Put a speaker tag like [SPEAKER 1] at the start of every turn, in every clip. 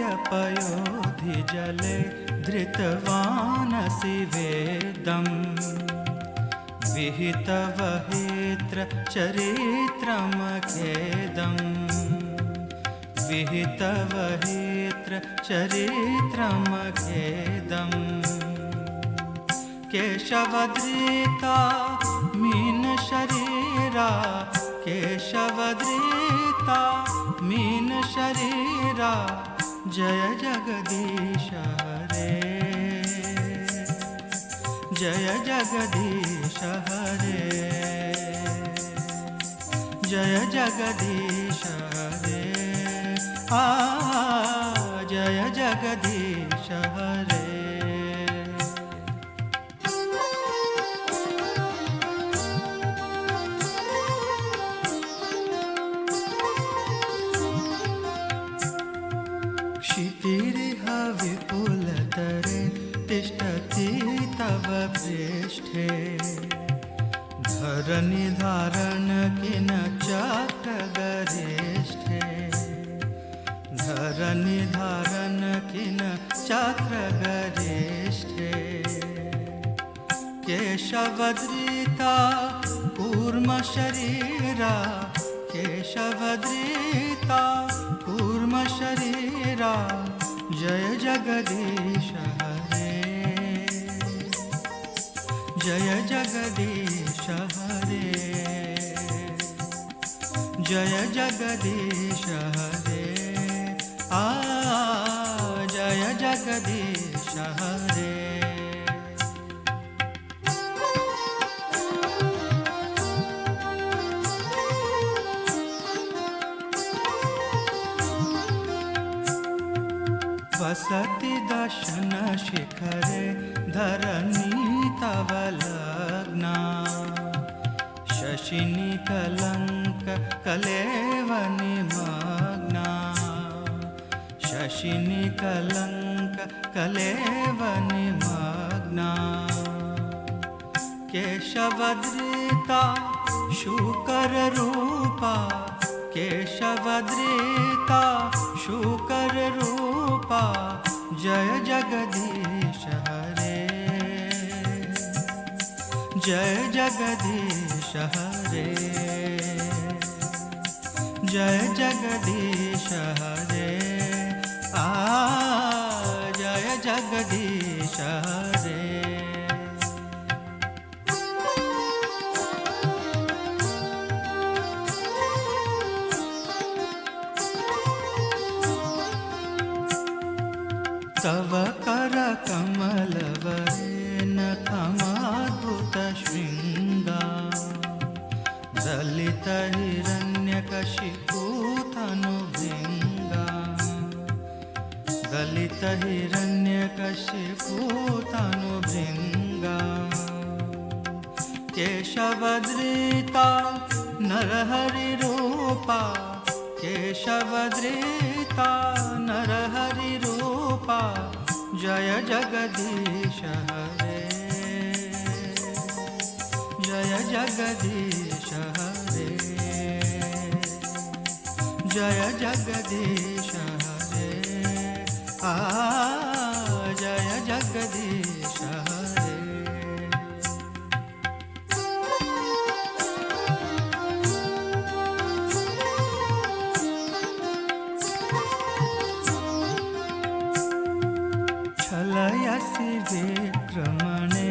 [SPEAKER 1] प्रलयपयोधि जले धृतवानसि वेदम् विहितवहित्र चरित्रमखेदम् विहितवहित्र चरित्रमखेदम् केशवद्रिता मीन शरीरा केशवद्रिता मीन शरीरा जय जगदीश हरे जय जगदीश हरे जय जगदीश हरे जय जगदीश हरे क्षितिरिह विपुलतरे तिष्ठति तव पृष्ठे धरनिधारण किन चक्रगरिष्ठे धरनिधारण किन चक्रगरिष्ठे केशवद्रिता कूर्मशरीरा केशवद्रिता कूर्मशरीरा जय जगदीश हरे जय जगदीश हरे जय जगदीश हरे जय जगदीश हरे वसति दर्शन शिखरे धरणी तव लग्ना शशिनी कलंक कलेव निमग्ना शशिनी कलंक कलेव निमग्ना केशवद्रिता शूकर रूपा केशवद्रिता शूकर रूपा जय जगदीश हरे जय जगदीश हरे जय जगदीश हरे जय जगदीश हरे तव कर कमल वरेन खमाद्भुत शृंगा दलित हिरण्यकशिपु तनुभृंगा दलित हिरण्यकशिपु तनुभृंगा केशवद्रिता नरहरि रूपा केशवद्रिता नरहरि रूपा जय जगदीश हरे जय जगदीश हरे जय जगदीश हरे जय जगदीश हरे छलयसि विक्रमणे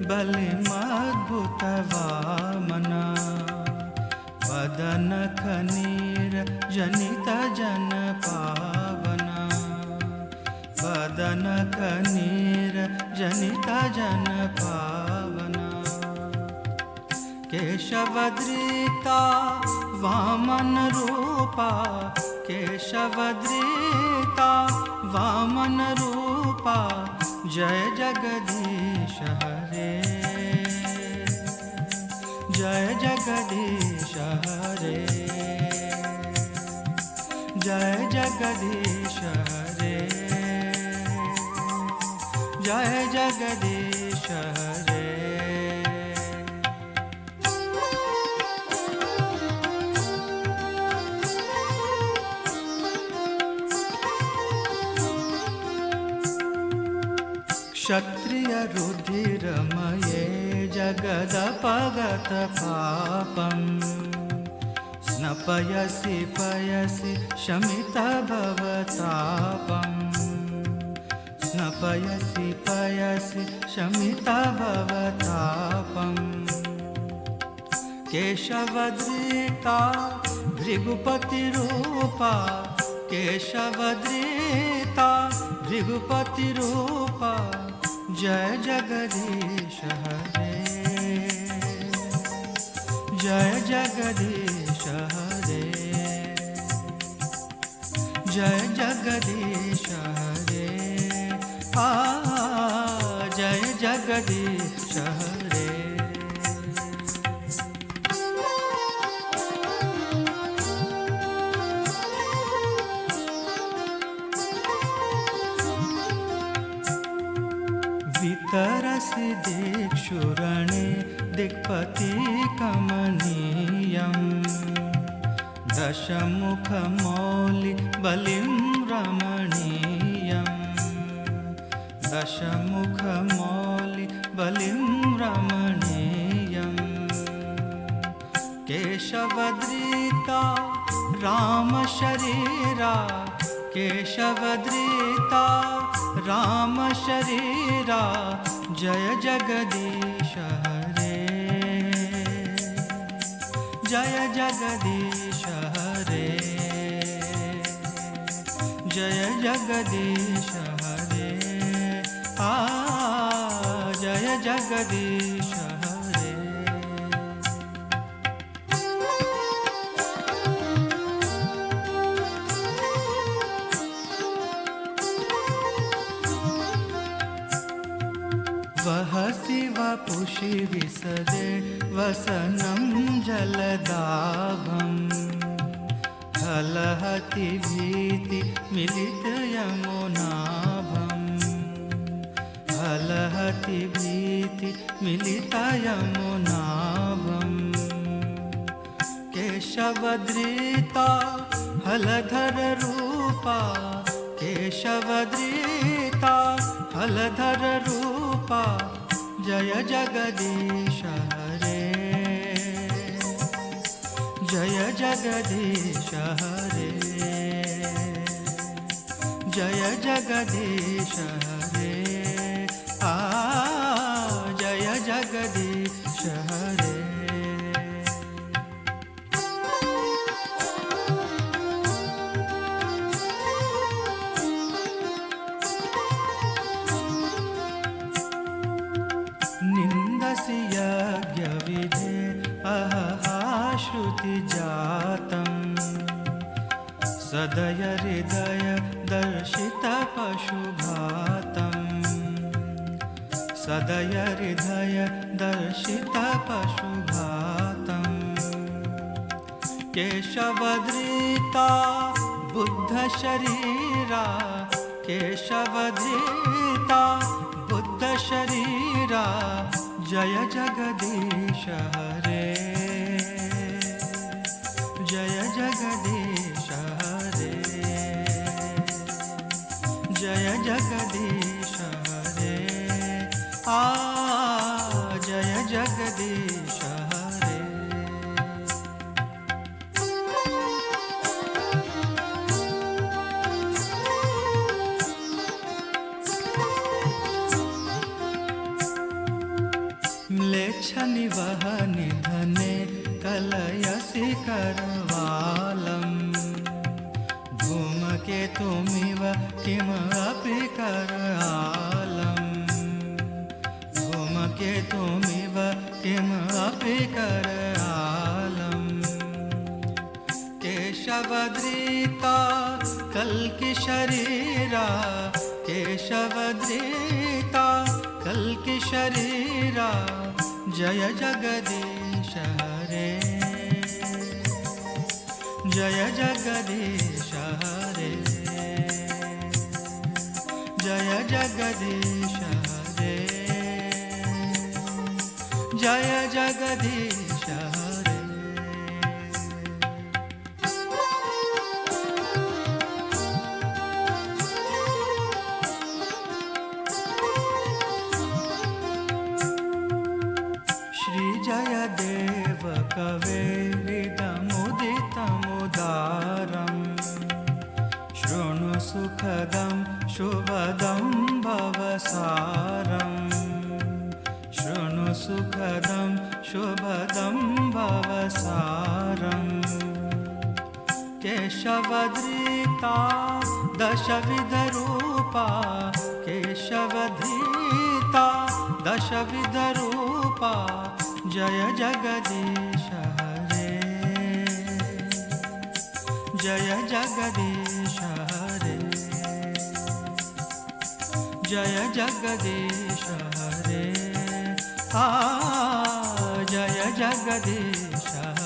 [SPEAKER 1] बलिमद्भुत वामना वदन खनीर जनित जन पावना वदन खनीर जनित जन पावना केशवद्रिता वामन रूपा केशवद्रिता वामन रूपा जय जगदीश हरे जय जगदीश हरे जय जगदीश हरे, जय जगदीश हरे। क्षत्रिय रुधिरमये जगदपगत पापम्, स्नपयसि पयसि शमित भवतापम्, स्नपयसि पयसि शमित भवतापम्। केशवद्रीता भृगुपतिरूपा, केशवद्रीता भृगुपतिरूपा, जय जगदीश हरे, जय जगदीश हरे, जय जगदीश हरे। जय जगदीश हरे। वितरसि दिक्षुरणे दिक्पति कमनीयम्, दशमुखमौलि बलिं रमणीयम्, दशमुखमौलि बलिं रमणीयम्। केशवद्रीता रामशरीरा, केशवद्रीता रामशरीरा, जय जगदीश हरे, जय जगदीश हरे, जय जगदीश हरे। जय जगदीश हरे। वहसि वपुषि विसदे वसनं जलदाभम्, हलहति भीति मिलित यमुनाभम्, हलहति भीति मिलित यमुनाभम्। केशवद्रीता हलधर रूपा, केशवद्रीता हलधर रूपा, जय जगदीश हरे, जय जगदीश हरे, जय जगदीश हरे। जय जगदीश हरे। निन्दसि यज्ञविधे श्रुतिजातम्, सदय हृदय दर्शित पशुघातम्, सदय हृदय दर्शित पशुघातम्। केशवद्रीता बुद्धशरीरा, केशवद्रीता बुद्धशरीरा, जय जगदीश हरे, जय जगदीश हरे, जय जगदीश हरे। जय जगदीश हरे। म्लेच्छनिवह निधने कलयसि करवालम्, धूमकेतुमिव किमपि करालम्, धूमकेतुमिव किमपि करालम्। केशवद्रीता कल्किशरीरा, केशवद्रीता कल्किशरीरा, जय जगदीश हरे, जय जगदीश हरे, जय जगदीश हरे, जय जगदीश हरे। श्री जयदेव कवेरिदमुदितमुदारम् शृणु सुखदं शुभदं भवसारम्, शृणु सुखदं शुभदं भवसारम्। केशवधृता दशविधरूपा, केशवधृता दशविधरूपा, जय जगदीश हरे, जय जगदीश हरे, जय जगदीश हरे, जय जगदीश हरे।